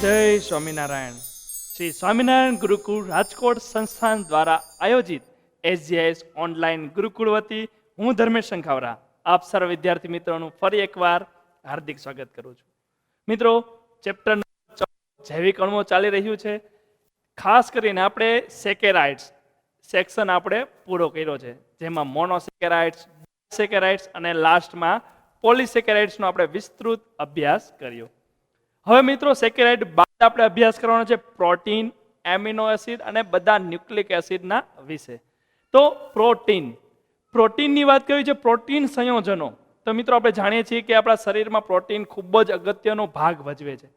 જય સ્વામિનારાયણ. શ્રી સ્વામિનારાયણ ગુરુકુળ રાજકોટ સંસ્થાન દ્વારા આયોજિત SGIS ઓનલાઈન ગુરુકુળ વતી હું ધર્મેશ શંખાવરા આપ સર્વ વિદ્યાર્થી મિત્રોનું ફરી એકવાર હાર્દિક સ્વાગત કરું છું. મિત્રો, ચેપ્ટર જૈવિક અણુઓ ચાલી રહ્યું છે. ખાસ કરીને આપણે સેકેરાઇડ્સ સેક્શન આપણે પૂરો કર્યો છે, જેમાં મોનોસેકેરાઇડ્સ, સેકેરાઇડ્સ અને લાસ્ટમાં પોલીસેકેરાઇડ્સનો આપણે વિસ્તૃત અભ્યાસ કર્યો. હવે મિત્રો, સેકેરાઇડ બાદ આપણે અભ્યાસ કરવાનો છે પ્રોટીન, એમિનો એસિડ અને બધા ન્યુક્લિક એસિડના વિશે. તો પ્રોટીનની વાત કરી છે. પ્રોટીન સંયોજનો. તો મિત્રો, આપણે જાણીએ છીએ કે આપણા શરીરમાં પ્રોટીન ખૂબ જ અગત્યનો ભાગ ભજવે છે.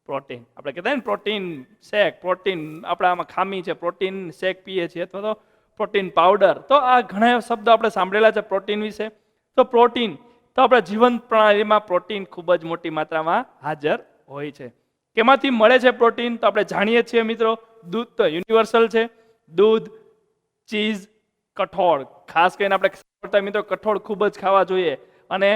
પ્રોટીન આપણે કહેતા ને પ્રોટીન શેક, પ્રોટીન આપણામાં ખામી છે, પ્રોટીન શેક પીએ છીએ અથવા તો પ્રોટીન પાવડર. તો આ ઘણા શબ્દો આપણે સાંભળેલા છે પ્રોટીન વિશે. તો પ્રોટીન તો આપણા જીવન પ્રણાલીમાં પ્રોટીન ખૂબ જ મોટી માત્રામાં હાજર હોય છે. કેમાંથી મળે છે પ્રોટીન? તો આપણે જાણીએ છીએ મિત્રો, દૂધ તો યુનિવર્સલ છે. દૂધ, ચીઝ, કઠોળ. ખાસ કરીને આપણે મિત્રો કઠોળ ખૂબ જ ખાવા જોઈએ. અને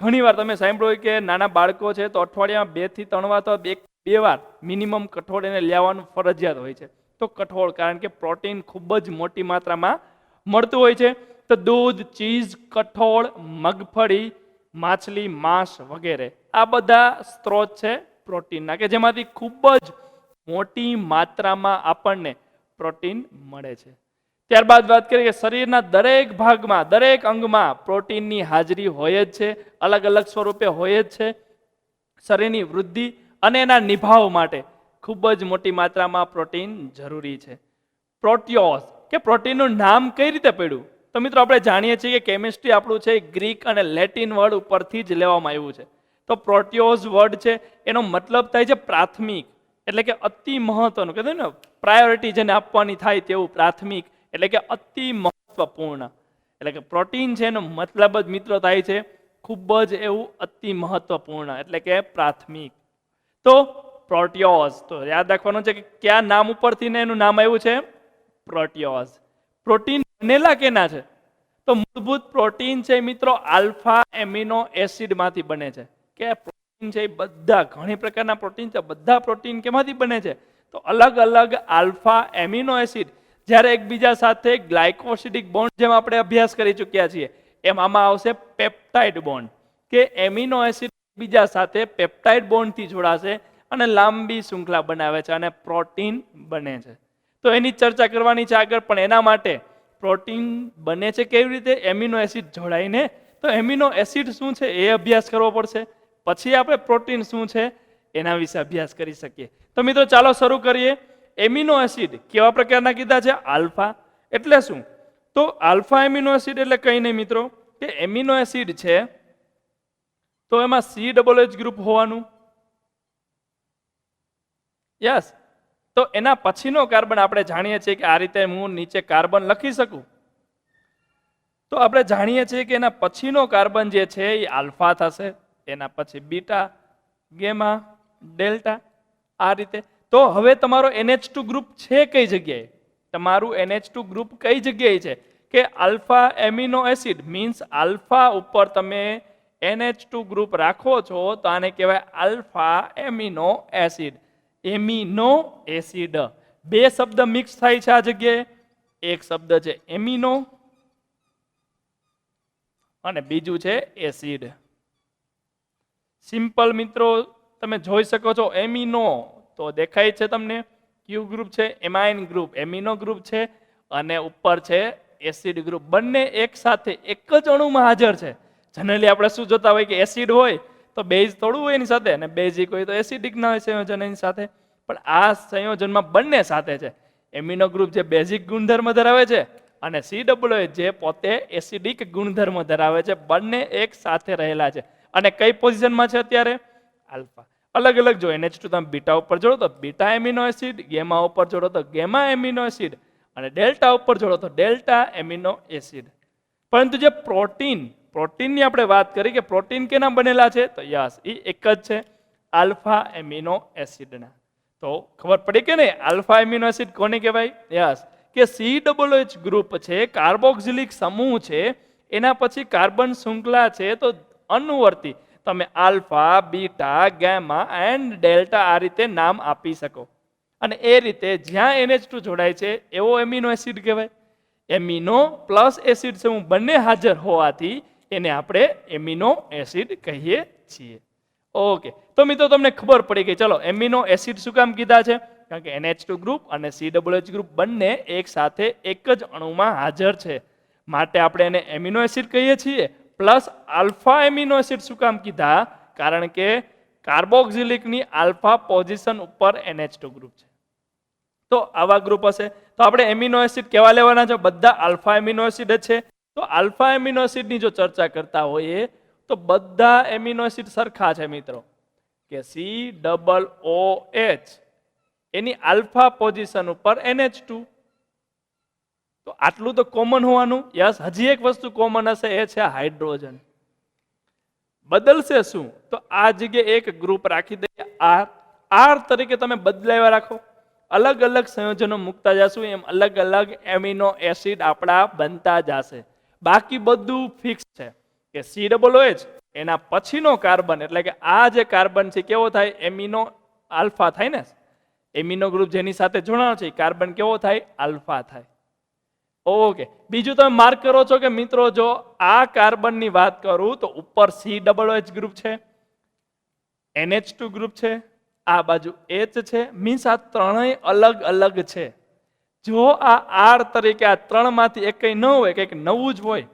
ઘણીવાર તમે સાંભળ્યું હોય કે નાના બાળકો છે તો અઠવાડિયામાં 2 થી 3 વાર તો બે વાર મિનિમમ કઠોળ એને લેવાનું ફરજિયાત હોય છે. તો કઠોળ, કારણ કે પ્રોટીન ખૂબ જ મોટી માત્રામાં મળતું હોય છે. તો દૂધ, ચીઝ, કઠોળ, મગફળી, માછલી, માંસ વગેરે આ બધા સ્ત્રોત છે પ્રોટીનના, કે જેમાંથી ખૂબ જ મોટી માત્રામાં આપણને પ્રોટીન મળે છે. ત્યારબાદ વાત કરીએ કે શરીરના દરેક ભાગમાં, દરેક અંગમાં પ્રોટીનની હાજરી હોય જ છે, અલગ અલગ સ્વરૂપે હોય જ છે. શરીરની વૃદ્ધિ અને એના નિભાવ માટે ખૂબ જ મોટી માત્રામાં પ્રોટીન જરૂરી છે. પ્રોટિયોસ કે પ્રોટીનનું નામ કઈ રીતે પડ્યું? તો મિત્રો, આપણે જાણીએ છીએ કે કેમિસ્ટ્રી આપણું છે ગ્રીક અને લેટિન વર્ડ ઉપરથી જ લેવામાં આવ્યું છે. તો પ્રોટિયોસ વર્ડ છે એનો મતલબ થાય છે પ્રાથમિક, એટલે કે અતિ મહત્વનું. કહેવાય ને પ્રાયોરિટી જેને આપવાની થાય તેવું પ્રાથમિક, એટલે કે અતિ મહત્વપૂર્ણ. એટલે કે પ્રોટીન છે એનો મતલબ જ મિત્રો થાય છે ખૂબ જ એવું અતિ મહત્વપૂર્ણ, એટલે કે પ્રાથમિક. તો પ્રોટિયોસ તો યાદ રાખવાનું છે કે કયા નામ ઉપરથી ને એનું નામ આવ્યું છે? પ્રોટિયોસ. પ્રોટીન બનેલા કેના છે? તો મૂળભૂત પ્રોટીન છે મિત્રો આલ્ફા એમિનો એસિડમાંથી બને છે. કે પ્રોટીન છે એ બધા ઘણી પ્રકારના પ્રોટીન છે. બધા પ્રોટીન કેમાંથી બને છે? તો અલગ અલગ આલ્ફા એમિનો એસિડ જ્યારે એકબીજા સાથે ગ્લાયકોસિડિક બોન્ડ, જેમ આપણે અભ્યાસ કરી ચૂક્યા છીએ, એમ આમાં આવશે પેપ્ટાઇડ બોન્ડ, કે એમિનો એસિડ બીજા સાથે પેપ્ટાઇડ બોન્ડથી જોડાશે અને લાંબી શૃંખલા બનાવે છે અને પ્રોટીન બને છે. તો એની ચર્ચા કરવાની છે આગળ. પણ એના માટે પ્રોટીન બને છે કેવી રીતે? એમિનો એસિડ જોડાઈને. તો એમિનો એસિડ શું છે એ અભ્યાસ કરવો પડશે, પછી આપણે પ્રોટીન શું છે એના વિશે અભ્યાસ કરી શકીએ. તો મિત્રો, ચાલો શરૂ કરીએ. એમિનો એસિડ કેવા પ્રકારના કીધા છે? આલ્ફા. એટલે શું? તો આલ્ફા એમિનો એસિડ એટલે કંઈ નહીં મિત્રો, કે એમિનો એસિડ છે તો એમાં COH ગ્રુપ હોવાનું. યસ. તો એના પછીનો કાર્બન આપણે જાણીએ છીએ કે આ રીતે હું નીચે કાર્બન લખી શકું. તો આપણે જાણીએ છીએ કે એના પછીનો કાર્બન જે છે એ આલ્ફા થશે, એના પછી બીટા, ગેમા, ડેલ્ટા, આ રીતે. તો હવે તમારો NH2 ગ્રુપ છે કઈ જગ્યાએ? તમારું NH2 ગ્રુપ કઈ જગ્યાએ છે? કે alpha amino acid means alpha ઉપર તમે NH2 ગ્રુપ રાખો છો તો આને કહેવાય alpha amino acid. Amino acid, બે શબ્દ મિક્સ થાય છે આ જગ્યાએ. એક શબ્દ છે એમિનો અને બીજું છે એસિડ. સિમ્પલ મિત્રો, તમે જોઈ શકો છો એમિનો તો દેખાય છે તમને. ક્યુ ગ્રુપ છે? Amine group. એમિનો ગ્રુપ છે અને ઉપર છે એસિડ ગ્રુપ. બંને એક સાથે એક જ અણુમાં હાજર છે. જનરલી આપણે શું જોતા હોય કે એસિડ હોય તો બેઝ થોડું હોય એની સાથે, અને બેઝિક હોય તો એસિડિક ના હોય સંયોજન એની સાથે. પણ આ સંયોજનમાં બંને સાથે છે. એમિનો ગ્રુપ જે બેઝિક ગુણધર્મ ધરાવે છે અને COH જે પોતે એસિડિક ગુણધર્મ ધરાવે છે. બંને એક સાથે રહેલા છે. અને કઈ પોઝિશનમાં છે અત્યારે? આલ્ફા. અલગ અલગ જો NH2 તમે બીટા ઉપર જોડો તો બીટા એમિનો એસિડ, ગેમા ઉપર જોડો તો ગેમા એમિનો એસિડ, અને ડેલ્ટા ઉપર જોડો તો ડેલ્ટા એમિનો એસિડ. પરંતુ જે પ્રોટીનની આપણે વાત કરી કે પ્રોટીન કેના બનેલા છે? તો યસ, એ એક જ છે, આલ્ફા એમિનો એસિડના. તો ખબર પડી કે નહીં આલ્ફા એમિનો એસિડ કોને કહેવાય? યસ, કે COH ગ્રુપ છે, કાર્બોક્સિલિક સમૂહ છે, એના પછી કાર્બન શૃંખલા છે. તો અનુવર્તી તમે alpha, beta, gamma and delta આ રીતે નામ આપી શકો. અને એ રીતે જ્યાં NH2 જોડાય છે એવો એમિનો એસિડ કહેવાય. એમિનો પ્લસ એસિડ સમૂહ બંને હાજર હોવાથી એને આપણે એમિનો એસિડ કહીએ છીએ. ઓકે, તો મિત્રો તમને ખબર પડી ગઈ. ચલો, એમિનો એસિડ શું કામ કીધા છે? કારણ કે NH2 ગ્રુપ અને COH ગ્રુપ બંને એક સાથે એક જ અણુમાં હાજર છે, માટે આપણે એને એમિનો એસિડ કહીએ છીએ. પ્લસ આલ્ફા એમિનો એસિડ શું કામ કીધા? કારણ કે કાર્બોક્સિલિકની આલ્ફા પોઝિશન ઉપર NH2 ગ્રુપ છે. તો આવા ગ્રુપ હશે તો આપણે એમિનો એસિડ કેવા લેવાના છે? બધા આલ્ફા એમિનો એસિડ જ છે. તો આલ્ફા એમિનો એસિડની જો ચર્ચા કરતા હોઈએ તો બધા એમિનો એસિડ સરખા છે મિત્રો, કે COOH એની આલ્ફા પોઝિશન ઉપર NH2. તો આટલું તો કોમન હોવાનું. યસ, હજી એક વસ્તુ કોમન હશે, એ છે હાઇડ્રોજન. બદલશે શું? તો આ જગ્યાએ એક ગ્રુપ રાખી દઈએ R તરીકે તમે બદલાવ્યા રાખો. અલગ અલગ સંયોજનો મૂકતા જશું એમ અલગ અલગ એમિનો એસિડ આપણા બનતા જશે. બાકી બધું ફિક્સ છે કે COOH એના પછીનો કાર્બન, એટલે કે આ જે કાર્બન છે કેવો થાય? એમિનો આલ્ફા થાય ને. એમિનો ગ્રુપ જેની સાથે જોડાણો છે કાર્બન કેવો થાય? આલ્ફા થાય. ઓકે, બીજું તમે માર્ક કરો છો કે મિત્રો જો આ કાર્બનની વાત કરું તો ઉપર COOH ગ્રુપ છે, NH2 ગ્રુપ છે, આ બાજુ H છે, મીન્સ આ ત્રણેય અલગ અલગ છે. જો આ R તરીકે આ ત્રણમાંથી એક કંઈ ન હોય, કંઈક નવું જ હોય,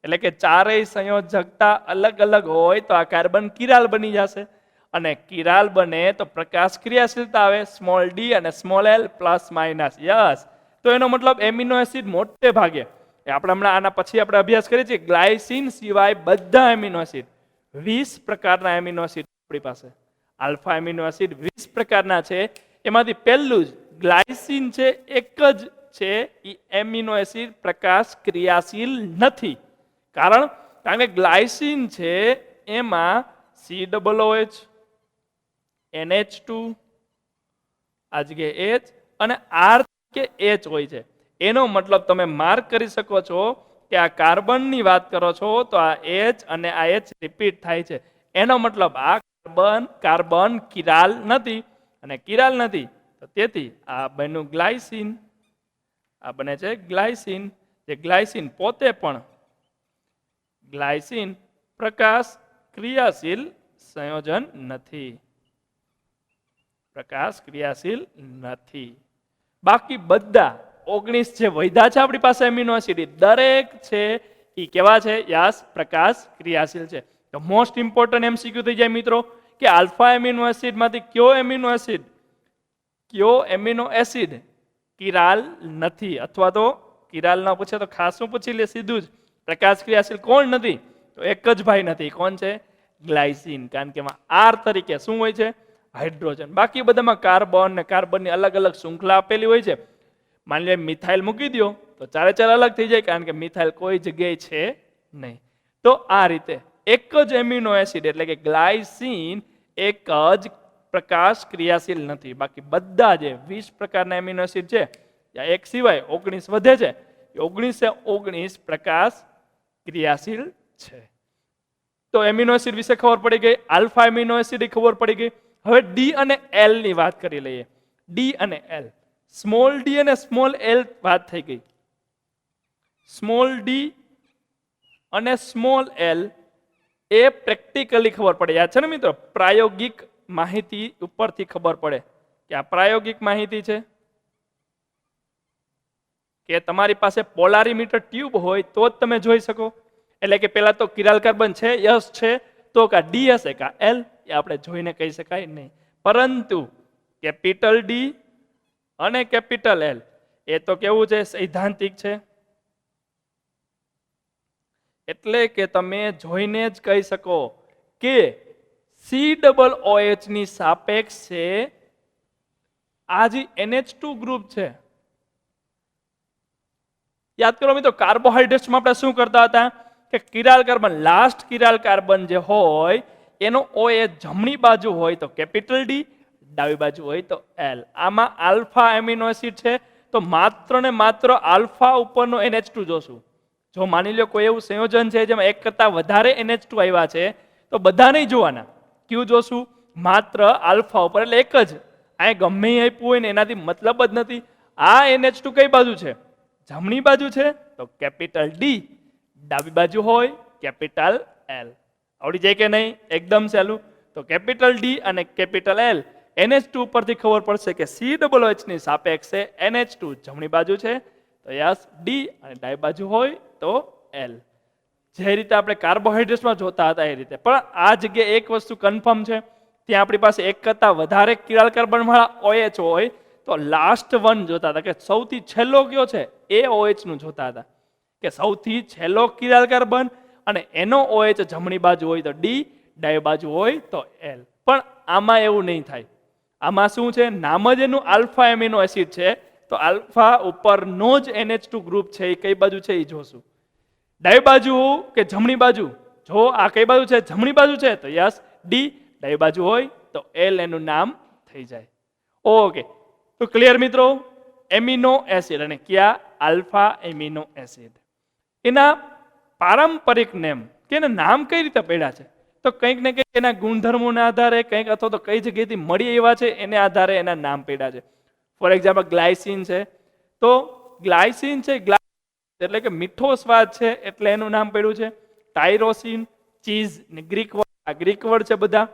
એટલે કે ચારેય સંયોજકતા અલગ અલગ હોય તો આ કાર્બન કિરાલ બની જશે. અને કિરાલ બને તો પ્રકાશ ક્રિયાશીલતા આવે, સ્મોલ ડી અને small L plus minus. Yes, તો એનો મતલબ એમિનો એસિડ મોટે ભાગે આપણે હમણાં આના પછી આપણે અભ્યાસ કરીએ છીએ ગ્લાયસિન સિવાય બધા એમિનો એસિડ 20 પ્રકારના એમિનો એસિડ આપણી પાસે. આલ્ફા એમિનો એસિડ 20 પ્રકારના છે. એમાંથી પહેલું જ ગ્લાયસિન છે, એક જ છે એ એમિનો એસિડ પ્રકાશ ક્રિયાશીલ નથી. કારણ કે ગ્લાયસિન છે એમાં COOH, NH2, આ જગ્યાએ H અને R કે H હોય છે. એનો મતલબ તમે માર્ક કરી શકો છો કે આ કાર્બનની વાત કરો છો તો આ H અને આ H રિપીટ થાય છે. એનો મતલબ આ કાર્બન કિરાલ નથી, અને કિરાલ નથી તો તેથી આ બન્યું ગ્લાયસિન. આ બને છે ગ્લાયસિન. જે ગ્લાયસિન પોતે પણ ગ્લાયસિન પ્રકાશ ક્રિયાશીલ સંયોજન નથી. પ્રકાશ ક્રિયાશીલ નથી. બાકી બધા 19 જે વૈધા છે આપણી પાસે એમિનો એસિડ દરેક છે એ કેવા છે? યસ, પ્રકાશ ક્રિયાશીલ છે. તો મોસ્ટ ઇમ્પોર્ટન્ટ MCQ થઈ જાય મિત્રો કે આલ્ફા એમિનો એસિડ માંથી કયો એમિનો એસિડ કિરાલ નથી, અથવા તો કિરાલ ના પૂછે તો ખાસું પૂછી લે સીધું જ. પ્રકાશ ક્રિયાશીલ કોણ નથી? તો એક જ ભાઈ નથી. કોણ છે? ગ્લાયસિન. કારણ કે એમાં R તરીકે શું હોય છે? હાઇડ્રોજન. બાકી બધામાં કાર્બન ને કાર્બનની અલગ અલગ શૃંખલા આપેલી હોય છે. માની લો મિથાઇલ મૂકી દો તો ચારે ચાર અલગ થઈ જાય, કારણ કે મિથાઇલ કોઈ જગ્યાએ છે નહીં. તો આ રીતે એક જ એમિનો એસિડ એટલે કે ગ્લાયસિન એક જ પ્રકાશ ક્રિયાશીલ નથી. બાકી બધા જે 20 પ્રકારના એમિનો એસિડ છે, એક સિવાય 19 વધે છે, એ 19 પ્રકાશ ક્રિયાશીલ છે. તો એમિનો એસિડ વિશે ખબર પડી ગઈ. આલ્ફા એમિનો એસિડ ખબર પડી ગઈ. હવે ડી અને એલ ની વાત કરી લઈએ. ડી અને એલ, સ્મોલ ડી અને સ્મોલ એલ વાત થઈ ગઈ. સ્મોલ ડી અને સ્મોલ એલ એ પ્રેક્ટિકલી ખબર પડે. યાદ છે ને મિત્રો? પ્રાયોગિક માહિતી ઉપરથી ખબર પડે કે આ પ્રાયોગિક માહિતી છે. કે તમારી પાસે પોલારીમીટર ટ્યુબ હોય તો જ તમે જોઈ શકો. એટલે કે પેલા તો કિરાલ કાર્બન છે, યસ છે, તો કા ડી હશે કા એલ, એ આપણે જોઈને કહી શકાય નહીં. પરંતુ કેપિટલ ડી અને કેપિટલ એલ એ તો કેવું છે? સૈદ્ધાંતિક છે. એટલે કે તમે જોઈને જ કહી શકો કે COOH ની સાપેક્ષે આ જે NH2 ગ્રુપ છે. યાદ કરો મિત્રો, કાર્બોહાઈડ્રેટ્સમાં આપણે શું કરતા હતા કે chiral carbon, last chiral carbon જે હોય એનો OH જમણી બાજુ હોય તો કેપિટલ ડી, ડાબી બાજુ હોય તો એલ. આમાં આલ્ફા એમિનો એસિડ છે તો માત્ર ને માત્ર આલ્ફા ઉપરનો NH2 જોશું. જો માની લો કોઈ એવું સંયોજન છે જેમાં એક કરતા વધારે NH2 આવ્યા છે તો બધા નહીં જોવાના. ક્યુ જોશું માત્ર આલ્ફા ઉપર, એટલે એક જ. આ ગમે એ આપ્યું હોય ને એનાથી મતલબ જ નથી. આ NH2 કઈ બાજુ છે? જમણી બાજુ છે તો કેપિટલ ડી, ડાબી બાજુ હોય કેપિટલ એલ. આવડી જાય કે નહીં? એકદમ સહેલું. તો કેપિટલ ડી અને કેપિટલ એલ. NH2 પરથી ખબર પડશે કે COH ની સાપેક્ષે NH2 જમણી બાજુ છે તો યસ ડી, અને ડાબી બાજુ હોય તો એલ. જે રીતે આપણે કાર્બોહાઈડ્રેટ્સમાં જોતા હતા એ રીતે. પણ આ જગ્યાએ એક વસ્તુ કન્ફર્મ છે, ત્યાં આપણી પાસે એક કરતા વધારે કિરાલ કાર્બન વાળા OH હોય તો લાસ્ટ વન જોતા હતા, કે સૌથી છેલ્લો કયો છે એ OH નું જોતા હતા, કે સૌથી છેલ્લો કિરાલ કાર્બન અને એનો OH જમણી બાજુ હોય તો ડી, ડાબી બાજુ હોય તો એલ. પણ આમાં એવું નહીં થાય. આમાં શું છે? નામ જ એનું આલ્ફા એમિનો એસિડ છે, તો આલ્ફા ઉપરનો જ NH2 ગ્રુપ છે એ કઈ બાજુ છે એ જોશું. ડાબી બાજુ કે જમણી બાજુ? જો આ કઈ બાજુ છે? જમણી બાજુ છે તો યસ ડી, ડાબી બાજુ હોય તો એલ એનું નામ થઈ જાય. ઓકે, તો ક્લિયર મિત્રો? એમિનો એસિડ અને કયા? Alpha amino acid. એના પારંપરિક નેમ કે એના નામ કઈ રીતે પડ્યા છે? તો કંઈક ને કંઈક એના ગુણધર્મોના આધારે, કંઈક અથવા તો કઈ જગ્યાએથી મળી આવ્યા છે એને આધારે એના નામ પડ્યા છે. ફોર એક્ઝામ્પલ ગ્લાયસિન છે, તો ગ્લાયસિન છે એટલે કે મીઠો સ્વાદ છે એટલે એનું નામ પડ્યું છે. ટાયરોસિન, ચીઝ ને ગ્રીક વર્ડ છે બધા,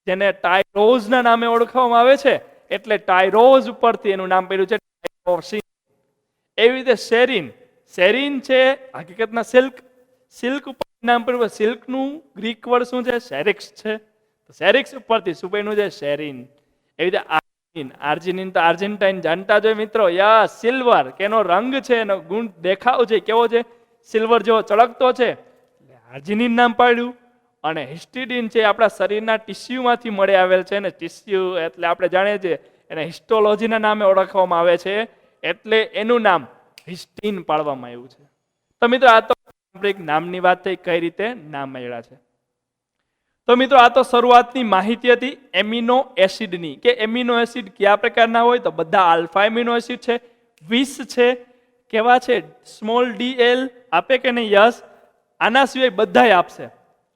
જેને ટાયરોઝના નામે ઓળખવામાં આવે છે એટલે ટાયરોઝ ઉપરથી એનું નામ પડ્યું છે ટાયરોસિન. એવી રીતે સેરીન છે હકીકતના સિલ્ક ઉપર નામ પડ્યું. સિલ્કનું ગ્રીક વર્ડ શું છે? સેરિક્સ છે, તો સેરિક્સ ઉપરથી શું પડ્યું છે? સેરીન. એવી રીતે આર્જિનિન તો આર્જેન્ટાઇન જાણતા જ હોય મિત્રો. યસ, સિલ્વર, કે એનો રંગ છે, એનો ગુણ દેખાવ છે કેવો છે? સિલ્વર જેવો ચળકતો છે, આર્જિનિન નામ પાડ્યું. અને હિસ્ટિડીન છે આપણા શરીરના ટિશ્યુમાંથી મળી આવેલ છે, ને ટિશ્યુ એટલે આપણે જાણીએ છીએ એને હિસ્ટોલોજીના નામે ઓળખવામાં આવે છે, એટલે એનું નામ હિસ્ટીન પાડવામાં આવ્યું છે. તો મિત્રો આ તો નામની વાત થઈ, કઈ રીતે નામ મળ્યા છે. તો મિત્રો આ તો શરૂઆતની માહિતી હતી એમિનો એસિડની, કે એમિનો એસિડ કયા પ્રકારના હોય? તો બધા આલ્ફા એમિનો એસિડ છે. 20 છે. કેવા છે? સ્મોલ DL આપે કે નહીં? યસ. આના સિવાય બધાય આપશે.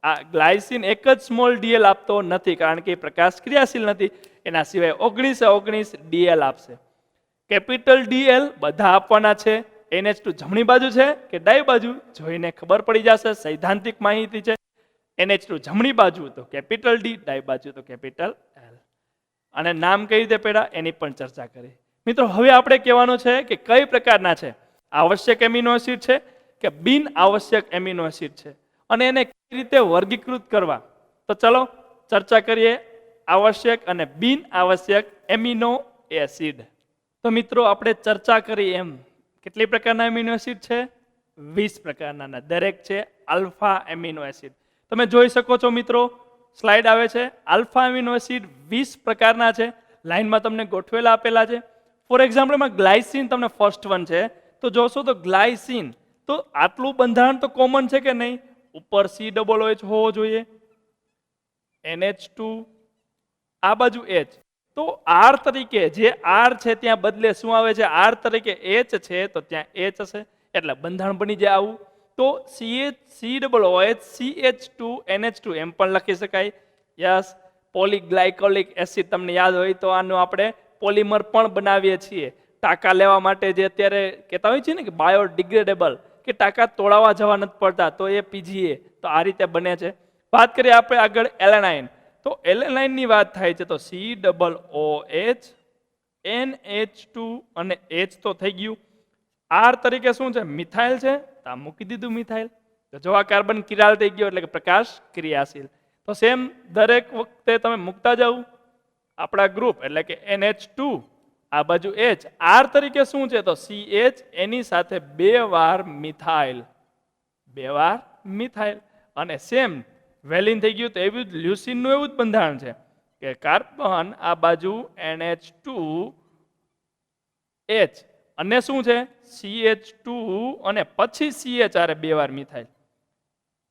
આ ગ્લાયસિન એક જ સ્મોલ DL આપતો નથી, કારણ કે એ પ્રકાશ ક્રિયાશીલ નથી. એના સિવાય 19 DL આપશે. કેપિટલ DL બધા આપવાના છે. NH2 જમણી બાજુ છે કે ડાબી બાજુ જોઈને ખબર પડી જશે, સૈદ્ધાંતિક માહિતી છે. NH2 જમણી બાજુ તો કેપિટલ D, ડાબી બાજુ તો કેપિટલ L. અને નામ કઈ રીતે પડ્યા એની પણ ચર્ચા કરી. મિત્રો હવે આપણે કહેવાનું છે કે કઈ પ્રકારના છે, આવશ્યક એમિનો એસિડ છે કે બિન આવશ્યક એમિનો એસિડ છે, અને એને કઈ રીતે વર્ગીકૃત કરવા. તો ચલો ચર્ચા કરીએ આવશ્યક અને બિન આવશ્યક એમિનો એસિડ. તો મિત્રો આપણે ચર્ચા કરી એમ કેટલી પ્રકારના એમિનો એસિડ છે? 20 પ્રકારના, દરેક છે આલ્ફા એમિનો એસિડ. તમે જોઈ શકો છો મિત્રો, સ્લાઇડ આવે છે. આલ્ફા એમિનો એસિડ 20 પ્રકારના છે, લાઈનમાં તમને ગોઠવેલા આપેલા છે. ફોર એક્ઝામ્પલ એમાં ગ્લાયસિન તમને ફર્સ્ટ વન છે, તો જોશો તો ગ્લાયસિન તો આટલું બંધારણ તો કોમન છે કે નહીં? ઉપર COH હોવો જોઈએ, NH2, આ બાજુ H, તો R તરીકે જે R છે ત્યાં બદલે શું આવે છે? R તરીકે H છે તો ત્યાં H હશે, એટલે બંધારણ બની જાય આવું. તો COH CH2 NH2 એમ પણ લખી શકાય. યસ, પોલીગ્લાયકોલિક એસિડ તમને યાદ હોય તો આનું આપણે પોલિમર પણ બનાવીએ છીએ ટાંકા લેવા માટે, જે અત્યારે કહેતા હોય છે ને કે બાયોડિગ્રેડેબલ, કે ટાંકા તોડાવવા જવા નથી પડતા, તો એ PGA તો આ રીતે બને છે. વાત કરીએ આપણે આગળ એલેનાઇન, તો એલેનાઇન ની વાત થાય છે તો COOH NH2 અને H તો થઈ ગયું. R તરીકે શું છે? મિથાઇલ છે, તો આ મૂકી દીધું મિથાઇલ. તો જો આ કાર્બન કિરાલ થઈ ગયો એટલે કે પ્રકાશ ક્રિયાશીલ. તો સેમ દરેક વખતે તમે મૂકતા જાવ આપણા ગ્રુપ, એટલે કે NH2 આ બાજુ H. R તરીકે શું છે? તો CH, એની સાથે 2 વાર મિથાઇલ, 2 વાર મિથાઇલ. અને સેમ વેલિન થઈ ગયું. તો એવું જ લ્યુસીનનું એવું જ બંધારણ છે કે કાર્બન આ બાજુ NH2 H અને શું છે? CH2 અને પછી CH આરે 2 વાર મિથાઇલ.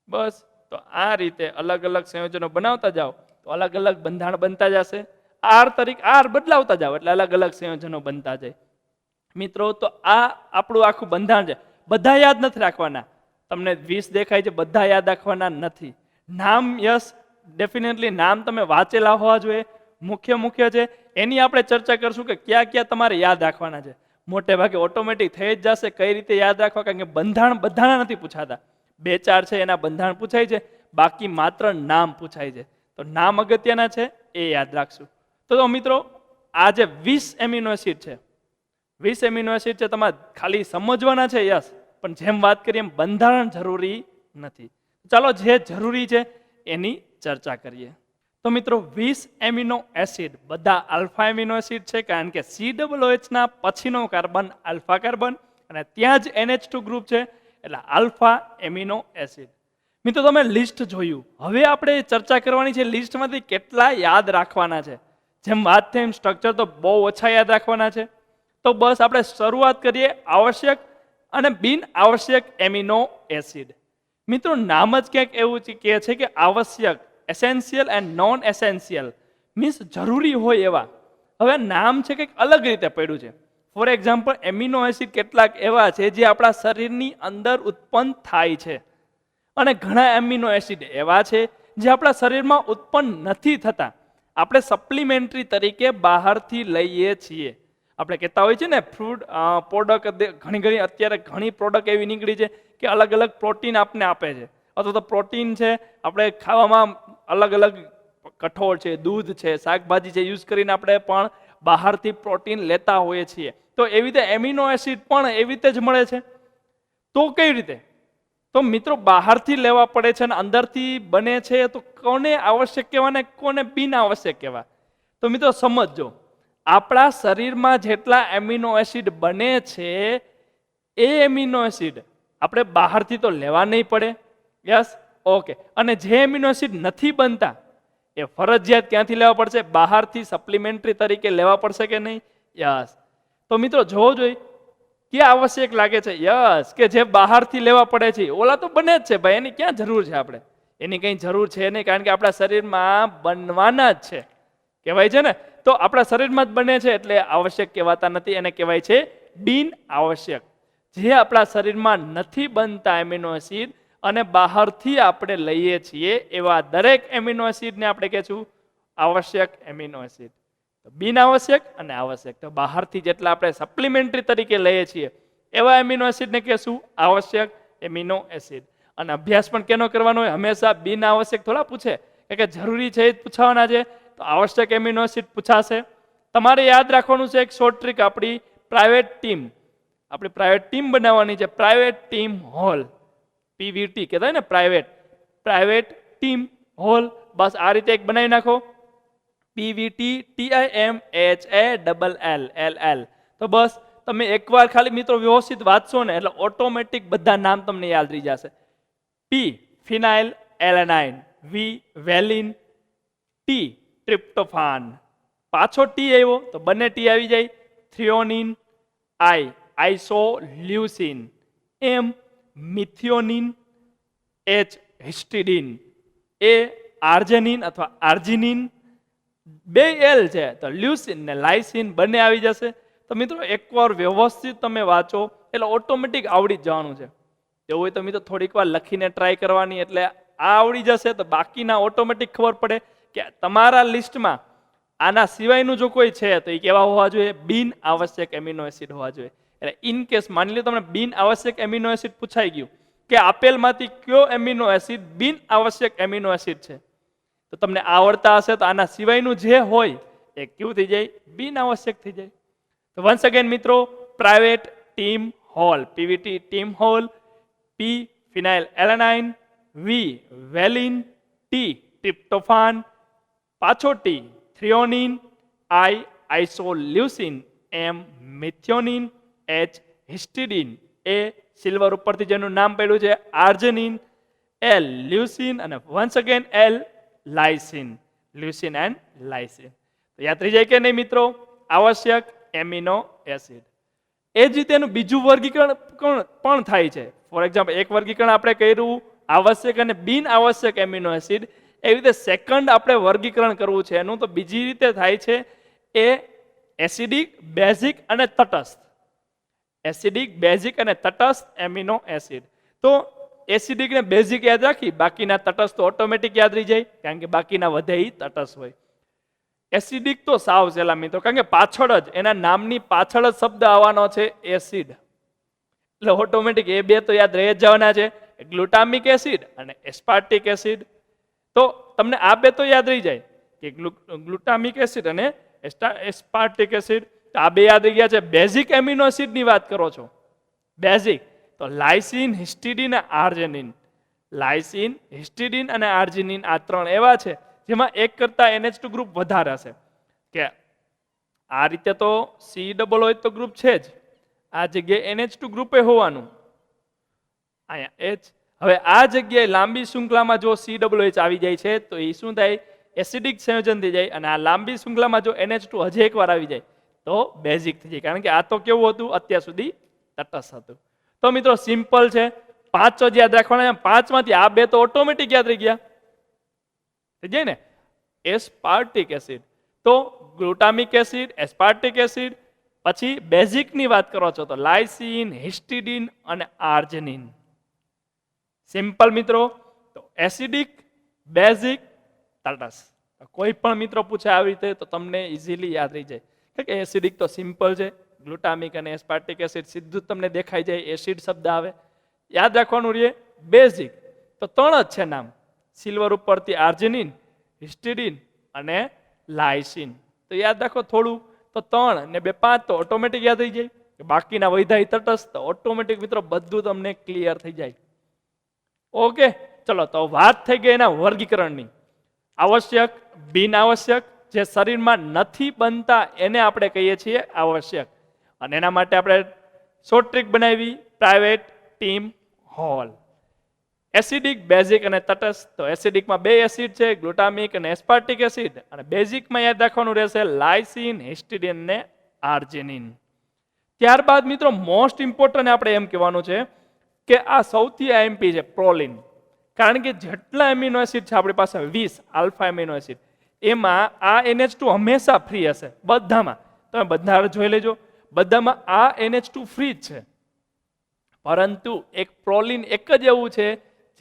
બસ. તો આ રીતે અલગ અલગ સંયોજનો બનાવતા જાઓ તો અલગ અલગ બંધારણ બનતા જશે. R તરીકે R બદલાવતા જાઓ એટલે અલગ અલગ સંયોજનો બનતા જાય. મિત્રો તો આ આપણું આખું બંધારણ છે. બધા યાદ નથી રાખવાના. તમને 20 દેખાય છે, બધા યાદ રાખવાના નથી. નામ યસ ડેફિનેટલી નામ તમે વાંચેલા હોવા જોઈએ, મુખ્ય છે. એની આપણે ચર્ચા કરશું કે ક્યાં ક્યાં તમારે યાદ રાખવાના છે. મોટે ભાગે ઓટોમેટિક થઈ જ જશે કઈ રીતે યાદ રાખવા, કારણ કે બંધારણ બધાના નથી પૂછાતા. 2-4 છે એના બંધારણ પૂછાય છે, બાકી માત્ર નામ પૂછાય છે. તો નામ અગત્યના છે, એ યાદ રાખશું. તો મિત્રો આ જે 20 એમિનો એસિડ છે, 20 એમિનો એસિડ છે, તમારે ખાલી સમજવાના છે યસ, પણ જેમ વાત કરીએ એમ બંધારણ જરૂરી નથી. ચાલો જે જરૂરી છે એની ચર્ચા કરીએ. તો મિત્રો 20 એમિનો એસિડ બધા આલ્ફા એમિનો એસિડ છે, કારણ કે COOH ના પછીનો કાર્બન આલ્ફા કાર્બન અને ત્યાં જ NH2 ગ્રુપ છે, એટલે આલ્ફા એમિનો એસિડ. મિત્રો તમે લિસ્ટ જોયું, હવે આપણે ચર્ચા કરવાની છે લિસ્ટમાંથી કેટલા યાદ રાખવાના છે. જેમ વાત થઈ એમ સ્ટ્રક્ચર તો બહુ ઓછા યાદ રાખવાના છે. તો બસ આપણે શરૂઆત કરીએ આવશ્યક અને બિન આવશ્યક એમિનો એસિડ. મિત્રો નામ જ ક્યાંક એવું કહે છે કે આવશ્યક, essential and non essential, means જરૂરી હોય એવા. હવે નામ છે કંઈક અલગ રીતે પડ્યું છે. ફોર એક્ઝામ્પલ એમિનો એસિડ કેટલાક એવા છે જે આપણા શરીરની અંદર ઉત્પન્ન થાય છે, અને ઘણા એમિનો એસિડ એવા છે જે આપણા શરીરમાં ઉત્પન્ન નથી થતા, આપણે સપ્લિમેન્ટરી તરીકે બહારથી લઈએ છીએ. આપણે કહેતા હોય છે ને ફૂડ પ્રોડક્ટ, ઘણી અત્યારે ઘણી પ્રોડક્ટ એવી નીકળી છે કે અલગ અલગ પ્રોટીન આપને આપે છે, અથવા તો પ્રોટીન છે આપણે ખાવામાં અલગ અલગ કઠોળ છે, દૂધ છે, શાકભાજી છે યુઝ કરીને આપણે પણ બહારથી પ્રોટીન લેતા હોઈએ છીએ. તો એવી રીતે એમિનો એસિડ પણ એવી રીતે જ મળે છે. તો કઈ રીતે? તો મિત્રો બહારથી લેવા પડે છે અને અંદરથી બને છે. તો કોને આવશ્યક કહેવાય ને કોને બિન આવશ્યક કહેવાય? તો મિત્રો સમજો, આપણા શરીરમાં જેટલા એમિનો એસિડ બને છે એ એમિનો એસિડ આપણે બહારથી તો લેવા નહીં પડે, યસ, ઓકે. અને જે એમિનો એસિડ નથી બનતા એ ફરજિયાત ક્યાંથી લેવા પડશે? બહારથી સપ્લિમેન્ટરી તરીકે લેવા પડશે કે નહીં? યસ. તો મિત્રો જોવો જોઈએ કે આવશ્યક લાગે છે, યસ, કે જે બહારથી લેવા પડે છે. ઓલા તો બને જ છે ભાઈ, એની ક્યાં જરૂર છે? આપણે એની કંઈ જરૂર છે નહીં, કારણ કે આપણા શરીરમાં બનવાના જ છે, કહેવાય છે ને. તો આપણા શરીરમાં જ બને છે એટલે આવશ્યક કહેવાતા નથી, એને કહેવાય છે બિન આવશ્યક. જે આપણા શરીરમાં નથી બનતા એમિનો એસિડ અને બહારથી આપણે લઈએ છીએ એવા દરેક એમિનો એસિડને આપણે કહેશું આવશ્યક એમિનો એસિડ. બિન આવશ્યક અને આવશ્યક, તો બહારથી જેટલા આપણે સપ્લિમેન્ટરી તરીકે લઈએ છીએ એવા એમિનો એસિડને કહેશું આવશ્યક એમિનો એસિડ. અને અભ્યાસ પણ કેનો કરવાનો હોય? હંમેશા બિન આવશ્યક થોડા પૂછે કે જરૂરી છે એ જ પૂછવાના છે. તો આવશ્યક એમિનો એસિડ પૂછાશે. તમારે યાદ રાખવાનું છે એક શોર્ટ ટ્રીક, આપણી પ્રાઇવેટ ટીમ, આપણી પ્રાઇવેટ ટીમ બનાવવાની છે, પ્રાઇવેટ ટીમ હોલ, PVT કહેતા હોય ને, પ્રાઇવેટ ટીમ હોલ. બસ આ રીતે એક બનાવી નાખો, PVT TIMHALL. તો બસ તમે એકવાર ખાલી મિત્રો વ્યવસ્થિત વાંચશો ને એટલે ઓટોમેટિક બધા નામ તમને યાદ રહી જશે. P ફિનાઇલ એલેનાઇન, V વેલિન, T ટ્રિપ્ટોફાન, પાછો T આવ્યો તો બંને T આવી જાય, થ્રિયોનિન, I isoleucine, M methionine, H histidine, A આર્જેનિન અથવા આર્જિનિન, બે L છે તો લ્યુસિન ને લાઇસિન બંને આવી જશે. તો મિત્રો એકવાર વ્યવસ્થિત તમે વાંચો એટલે ઓટોમેટિક આવડી જ જવાનું છે. એવું હોય તો મિત્રો થોડીક વાર લખીને ટ્રાય કરવાની, એટલે આ આવડી જશે તો બાકીના ઓટોમેટિક ખબર પડે કે તમારા લિસ્ટમાં આના સિવાયનું જો કોઈ છે તો એ કેવા હોવા જોઈએ? બિન આવશ્યક એમિનો એસિડ હોવા જોઈએ. એટલે ઇન કેસ માની લો તમને બિન આવશ્યક એમિનો એસિડ પૂછાઈ ગયું કે આપેલમાંથી કયો એમિનો એસિડ બિન આવશ્યક એમિનો એસિડ છે, તો તમને આવડતા હશે તો આના સિવાયનું જે હોય એ કેવું થઈ જાય? બિન આવશ્યક થઈ જાય. તો વન્સ અગેન મિત્રો, private team hall, PVT team hall, P phenylalanine એલેનાઇન, V વેલિન, T ટ્રિપ્ટોફાન, પાછો T threonine, I isoleucine, M methionine, H histidine, A silver ઉપરથી જેનું નામ પડ્યું છે આર્જેનિન, L લ્યુસિન અને once again L lysine, leucine and lysine. તો યાદ રહી જાય કે નહીં મિત્રો? આવશ્યક એમિનો એસિડ. એ જ રીતે એનું બીજું વર્ગીકરણ પણ થાય છે. ફોર એક્ઝામ્પલ એક વર્ગીકરણ આપણે કર્યું આવશ્યક અને બિન આવશ્યક એમિનો એસિડ, એવી રીતે સેકન્ડ આપણે વર્ગીકરણ કરવું છે એનું, તો બીજી રીતે થાય છે એ એસિડિક, બેઝિક અને તટસ્થ. એસિડિક, બેઝિક અને તટસ્થ એમિનો એસિડ. તો એસિડિક ને બેઝિક યાદ રાખી, બાકીના તટસ્થ તો ઓટોમેટિક યાદ રહી જાય, કારણ કે બાકીના વધે ઈ તટસ્થ હોય. એસિડિક તો સાવ સહેલા મિત્રો, કારણ કે પાછળ જ એના નામની પાછળ જ શબ્દ આવવાનો છે એસિડ, એટલે ઓટોમેટિક એ બે તો યાદ રહી જ જવાના છે, ગ્લુટામિક એસિડ અને એસ્પાર્ટિક એસિડ. તો તમને આ બે તો યાદ રહી જાય કે ગ્લુટામિક એસિડ અને એસ્પાર્ટિક એસિડ, તો આ બે યાદ રહી ગયા છે. બેઝિક એમિનો એસિડ ની વાત કરો છો, બેઝિક તો લાઇસિન, હિસ્ટિડિન અને આર્જિનિન. લાઇસિન, હિસ્ટિડિન અને આર્જિનિન આ ત્રણ એવા છે જેમાં એક કરતા NH2 ગ્રુપ વધારે હશે. કે આ રીતે તો C ડબલ હોય તો ગ્રુપ છે જ, આ જગ્યાએ NH2 ગ્રુપે હોવાનું, અહીંયા H. હવે આ જગ્યાએ લાંબી શૃંખલામાં જો COH આવી જાય છે તો એ શું થાય, એસિડિક સંયોજન થઈ જાય, અને આ લાંબી શૃંખલામાં જો NH2 હજી એકવાર આવી જાય તો બેઝિક થઈ જાય, કારણ કે આ તો કેવું હતું અત્યાર સુધી તટસ્થ હતું. તો મિત્રો સિમ્પલ છે, 5 જ યાદ રાખવાના, 5 માંથી આ બે તો ઓટોમેટિક યાદ રહી ગયા, થઈ જાય ને. એસ્પાર્ટિક એસિડ તો ગ્લુટામિક એસિડ, એસ્પાર્ટિક એસિડ, પછી બેઝિક ની વાત કરો છો તો લાઇસિન, હિસ્ટિડિન અને આર્જિનિન. સિમ્પલ મિત્રો. તો એસિડિક, બેઝિક, તટસ્થ. કોઈ પણ મિત્રો પૂછે આવી રીતે તો તમને ઇઝીલી યાદ રહી જાય કે એસિડિક તો સિમ્પલ છે, ગ્લુટામિક અને એસ્પાર્ટિક એસિડ સીધું તમને દેખાઈ જાય, એસિડ શબ્દ આવે. યાદ રાખવાનું રહે બેઝિક તો 3 જ છે નામ, સિલ્વર ઉપરથી આર્જિનિન, હિસ્ટિડિન અને લાઇસિન. તો યાદ રાખો થોડું, તો 3 ને 2 5 તો ઓટોમેટિક યાદ થઈ જાય, બાકીના વૈધાય તટસ્થ ઓટોમેટિક મિત્રો બધું તમને ક્લિયર થઈ જાય. ઓકે, ચલો તો વાત થઈ ગઈ એના વર્ગીકરણની. આવશ્યક, બિન આવશ્યક, જે શરીરમાં નથી બનતા એને આપણે કહીએ છીએ આવશ્યક, અને એના માટે આપણે શોર્ટ ટ્રીક બનાવી, private, team, hall. Acidic, basic અને તટસ્થ. તો એસિડિકમાં 2 એસિડ છે, ગ્લુટામિક અને એસ્પાર્ટિક એસિડ, અને બેઝિકમાં યાદ રાખવાનું રહેશે લાઇસિન, હિસ્ટિડિન અને આર્જિનિન. ત્યારબાદ મિત્રો મોસ્ટ ઇમ્પોર્ટન્ટ આપણે એમ કહેવાનું છે કે આ સૌથી આઈએમપી છે પ્રોલિન, કારણ કે જેટલા એમિનો એસિડ છે આપણી પાસે 20 આલ્ફા એમિનો એસિડ, એમાં આ NH2 હંમેશા ફ્રી હશે બધામાં. તમે બધા જોઈ લેજો, બધામાં આ NH2 ફ્રી જ છે, પરંતુ એક પ્રોલિન એક જ એવું છે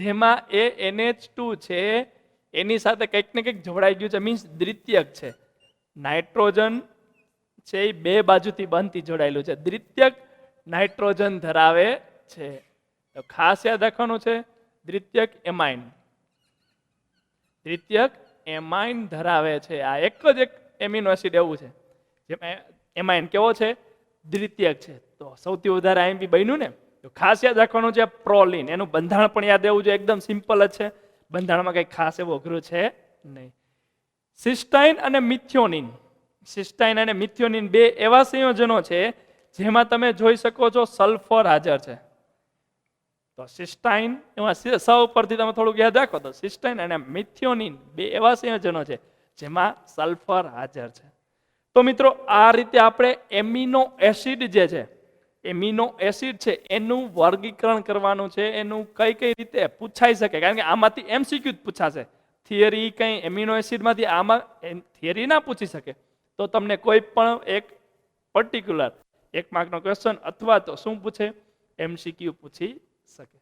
જેમાં એ NH2 છે એની સાથે કંઈક ને કંઈક જોડાઈ ગયું છે, મીન્સ દ્વિતીયક છે. નાઇટ્રોજન છે એ 2 બાજુથી બનતી જોડાયેલું છે, દ્વિતીયક નાઇટ્રોજન ધરાવે છે. તો ખાસ યાદ રાખવાનું છે દ્વિતીયક એમાઇન, દ્વિતીયક એમાઇન ધરાવે છે. આ એક જ એક એમિનો એસિડ એવું છે જેમાં એમાઇન કેવો છે, દ્વિતીયક છે. તો સૌથી વધારે આઈએમપી બન્યું ને, તો ખાસ યાદ રાખવાનું છે પ્રોલિન. એનું બંધારણ પણ યાદ રહેવું જોઈએ, એકદમ સિમ્પલ જ છે, બંધારણમાં કંઈ ખાસ એવું અઘરું છે નહીં. સિસ્ટાઇન અને મિથિયોનિન, સિસ્ટાઇન અને મિથિયોનિન 2 એવા સંયોજનો છે જેમાં તમે જોઈ શકો છો સલ્ફર હાજર છે. તો સિસ્ટાઇન એમાં સ ઉપરથી તમે થોડુંક યાદ રાખો તો સિસ્ટાઇન અને મિથિયોનિન 2 એવા સંયોજનો છે જેમાં સલ્ફર હાજર છે. તો મિત્રો આ રીતે આપણે એમિનો એસિડ જે છે, એમિનો એસિડ છે એનું વર્ગીકરણ કરવાનું છે. એનું કઈ રીતે પૂછાઈ શકે, કારણ કે આમાંથી MCQ જ પૂછાશે, થિયરી કઈ એમિનો એસિડમાંથી આમાં થિયરી ના પૂછી શકે. તો તમને કોઈ પણ એક પર્ટિક્યુલર 1 માર્કનો ક્વેશ્ચન અથવા તો શું પૂછે, MCQ પૂછી શકે.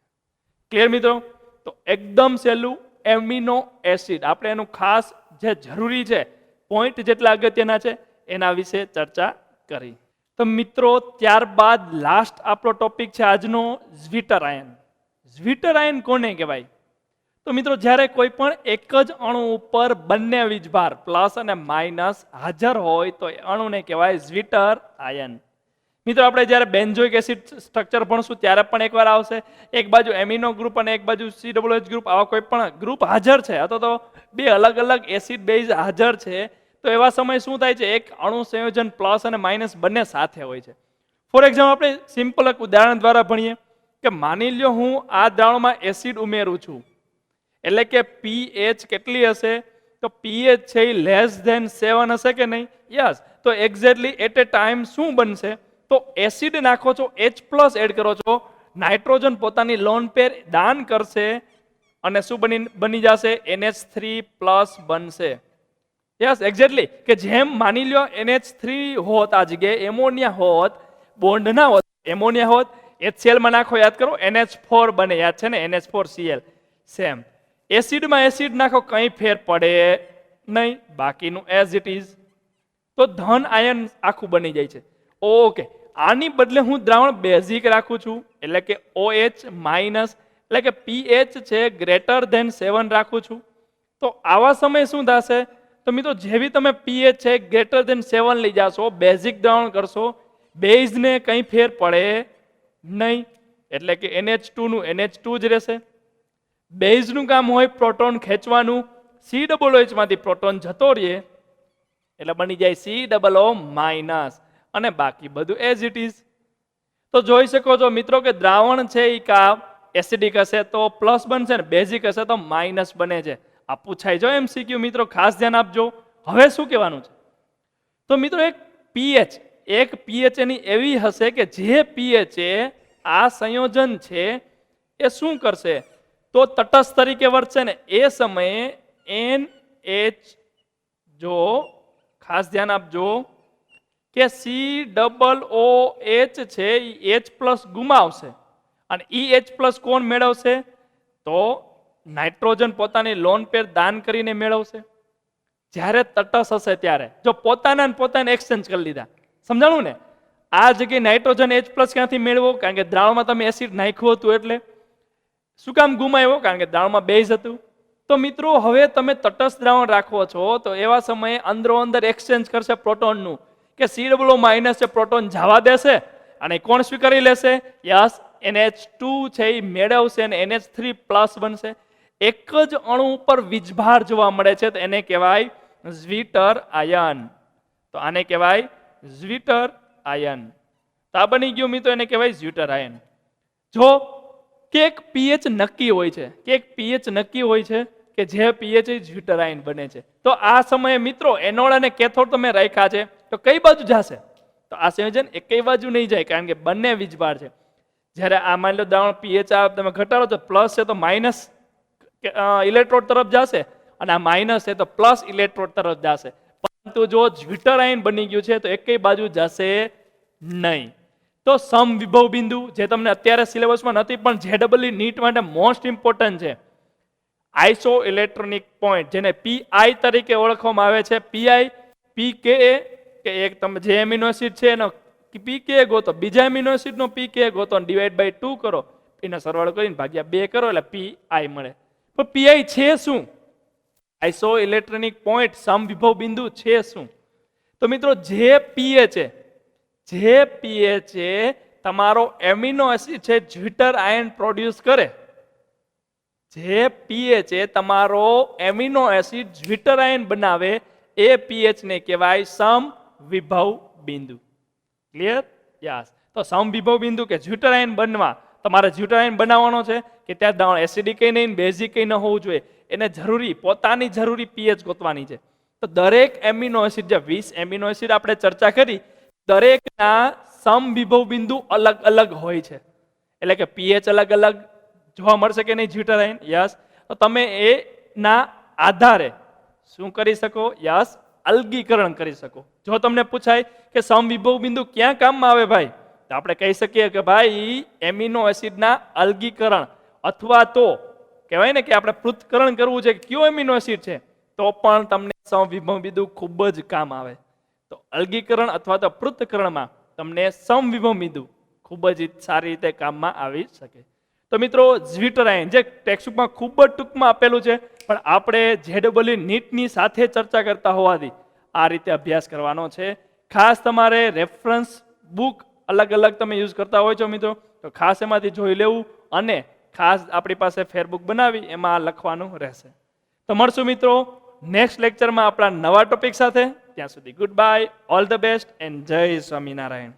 ક્લિયર મિત્રો? તો એકદમ સહેલું એમિનો એસિડ, આપણે એનું ખાસ જે જરૂરી છે પોઈન્ટ જેટલા અગત્યના છે એના વિશે ચર્ચા કરી. તો મિત્રો ત્યારબાદ લાસ્ટ આપણો ટોપિક છે આજનો, ઝ્વિટર આયન. ઝ્વિટર આયન કોને કહેવાય? તો મિત્રો જ્યારે કોઈ પણ એક જ અણુ ઉપર બંને વીજભાર પ્લસ અને માઇનસ હાજર હોય તો એ અણુને કહેવાય ઝ્વિટર આયન. મિત્રો આપણે જ્યારે બેન્ઝોઇક એસિડ સ્ટ્રક્ચર ભણશું ત્યારે પણ એકવાર આવશે, એક બાજુ એમિનો ગ્રુપ અને એક બાજુ COH ગ્રુપ, આવા કોઈ પણ ગ્રુપ હાજર છે અથવા તો 2 અલગ અલગ એસિડ બેઝ હાજર છે, તો એવા સમય શું થાય છે, એક અણુ સંયોજન પ્લસ અને માઇનસ બંને સાથે હોય છે. ફોર એક્ઝામ્પલ આપણે સિમ્પલ એક ઉદાહરણ દ્વારા ભણીએ કે માની લ્યો હું આ દ્રાવણમાં એસિડ ઉમેરું છું, એટલે કે pH કેટલી હશે, તો pH છે એ <7 હશે કે નહીં? યસ. તો એક્ઝેક્ટલી એટ એ ટાઈમ શું બનશે, તો એસિડ નાખો છો, H+ એડ કરો છો, નાઇટ્રોજન પોતાની લોન પેર દાન કરશે અને શું બની જશે, NH3+ બનશે. Yes, exactly. કે જેમ માની લ્યો NH3 હોત, આ જગ્યાએ એમોનિયા હોત, બોન્ડ ના હોત, એમોનિયા હોત, HCl માં નાખો, યાદ કરો, NH4 બને, યાદ છે ને, NH4Cl. સેમ એસિડમાં એસિડ નાખો, કંઈ ફેર પડે નહીં, બાકીનું એઝ ઇટ ઇઝ. તો ધન આયન આખું બની જાય છે. ઓકે, આની બદલે હું દ્રાવણ બેઝિક રાખું છું, એટલે કે OH માઇનસ, એટલે કે pH છે ગ્રેટર ધેન 7 રાખું છું. તો આવા સમયે શું થશે? તો મિત્રો જેવી તમે pH છે ગ્રેટર ધેન 7 લઈ જાશો, બેઝિક દ્રાવણ કરશો, બેઝને કંઈ ફેર પડે નહીં, એટલે કે NH2 નું NH2 જ રહેશે. બેઝનું કામ હોય પ્રોટોન ખેંચવાનું, COOH માંથી પ્રોટોન જતો રહે એટલે બની જાય COO માઇનસ, અને બાકી બધું એઝ ઇટ ઇઝ. તો જોઈ શકો છો મિત્રો કે દ્રાવણ છે એ કા એસિડિક હશે તો પ્લસ બનશે ને બેઝિક હશે તો માઇનસ બને છે. આ પૂછાય જો MCQ, મિત્રો ખાસ ધ્યાન આપજો. હવે શું કહેવાનું છે? તો મિત્રો એક pH એની એવી હશે કે જે pH આ સંયોજન છે એ શું કરશે? તો તટસ્થ તરીકે વર્તશે ને એ સમયે NH, જો ખાસ ધ્યાન આપજો કે COOH છે એ H પ્લસ ગુમાવશે, અને H પ્લસ કોણ મેળવશે? તો નાઇટ્રોજન પોતાની લોન પેર દાન કરીને મેળવશે. જ્યારે તટસ્થ હશે ત્યારે જો પોતાને એક્સચેન્જ કરી લીધા, સમજાણું ને? આ જગ્યાએ નાઇટ્રોજન H પ્લસ ક્યાંથી મેળવો? કારણ કે દ્રાવણમાં તમે એસિડ નાખ્યું હતું, એટલે શું કામ ગુમાવ્યો? કારણ કે દ્રાવણમાં બેઝ હતું. તો મિત્રો હવે તમે તટસ્થ દ્રાવણ રાખો છો તો એવા સમયે અંદરો અંદર એક્સચેન્જ કરશે પ્રોટોનનું, કે COO માઇનસ છે પ્રોટોન જવા દેશે અને કોણ સ્વીકારી લેશે? યસ, NH2 છે એ મેળવશે અને NH3 પ્લસ બનશે. એક જ અણુ ઉપર વીજભાર જોવા મળે છે તો એને કહેવાય ઝ્વિટર આયન. તો આને કહેવાય ઝ્વિટર આયન. તો આ બની ગયું મિત્રો, એને કહેવાય ઝ્વિટર આયન. જો કે એક pH નક્કી હોય છે, કે જે pH ઝ્વિટર આયન બને છે. તો આ સમયે મિત્રો એનોડ અને કેથોડ તમે રાખ્યા છે તો કઈ બાજુ જશે? તો આ સંયોજન એકેય બાજુ નહીં જાય, કારણ કે બંને વીજભાર છે. જ્યારે આ માની લો દ્રાવણ pH તમે ઘટાડો તો પ્લસ છે તો માઇનસ ઇલેક્ટ્રોડ તરફ જશે, અને આ માઇનસ છે તો પ્લસ ઇલેક્ટ્રોડ તરફ જશે. પરંતુ જો ઝ્વિટર આયન બની ગયું છે તો એકેય બાજુ જશે નહીં. તો સમવિભવ બિંદુ, જે તમને અત્યારે સિલેબસમાં નથી પણ JEE નીટ માટે મોસ્ટ ઇમ્પોર્ટન્ટ છે, આઇસો ઇલેક્ટ્રોનિક પોઈન્ટ, જેને PI તરીકે ઓળખવામાં આવે છે. PKA કે એક તમે જે એમિનો એસિડ છે એનો PKA ગોતો, બીજા એમિનો એસિડનો PKA ગોતો, ડિવાઈડ બાય 2 કરો, એનો સરવાળો કરીને ભાગ્યા 2 કરો એટલે PI મળે. તો PI છે શું? આઇસો ઇલેક્ટ્રોનિક પોઈન્ટ, સમવિભવ બિંદુ છે શું? તો મિત્રો જે pH તમારો એમિનો એસિડ છે ઝ્વિટર આયન પ્રોડ્યુસ કરે, જે pH તમારો એમિનો એસિડ ઝ્વિટર આયન બનાવે, એ pH ને કહેવાય સમવિભવ બિંદુ. ક્લિયર? યસ. તો સમવિભવ બિંદુ કે ઝ્વિટર આયન બનવા, તમારે ઝ્વિટર આયન બનાવવાનો છે કે ત્યાં દ્રાવણ એસિડિક નહીં બેઝિક ન હોવું જોઈએ, એને પોતાની જરૂરી pH ગોતવાની છે. તો દરેક એમિનો એસિડ, જે 20 એમિનો એસિડ આપણે ચર્ચા કરી, દરેકના સમવિભવ બિંદુ અલગ અલગ હોય છે, એટલે કે pH અલગ અલગ જોવા મળશે કે નહીં ઝ્વિટર આયન? યસ. તો તમે એના આધારે શું કરી શકો? યસ, અલગીકરણ કરી શકો. જો તમને પૂછાય કે સમવિભવ બિંદુ ક્યાં કામમાં આવે ભાઈ, તો આપણે કહી શકીએ કે ભાઈ એમિનો એસિડના અલગીકરણ, અથવા તો કહેવાય ને કે આપણે પૃથ્થકરણ કરવું છે, કયો એમિનો એસિડ છે, તો પણ તમને સમવિભવ બિંદુ ખૂબ જ કામ આવે. તો અલગીકરણ અથવા તો પૃથ્થકરણમાં તમને સમવિભવ બિંદુ ખૂબ જ સારી રીતે કામમાં આવી શકે. તો મિત્રો ઝ્વિટર આયન જે ટેક્સ્ટબુકમાં ખૂબ જ ટૂંકમાં આપેલું છે, પણ આપણે JEE નીટની સાથે ચર્ચા કરતા હોવાથી આ રીતે અભ્યાસ કરવાનો છે. ખાસ તમારે રેફરન્સ બુક અલગ અલગ તમે યુઝ કરતા હોય છો મિત્રો, તો ખાસ એમાંથી જોઈ લેવું, અને ખાસ આપણી પાસે ફેરબુક બનાવી એમાં લખવાનું રહેશે. તો મળશું મિત્રો નેક્સ્ટ લેક્ચરમાં આપણા નવા ટોપિક સાથે. ત્યાં સુધી good bye, all the best and જય સ્વામિનારાયણ.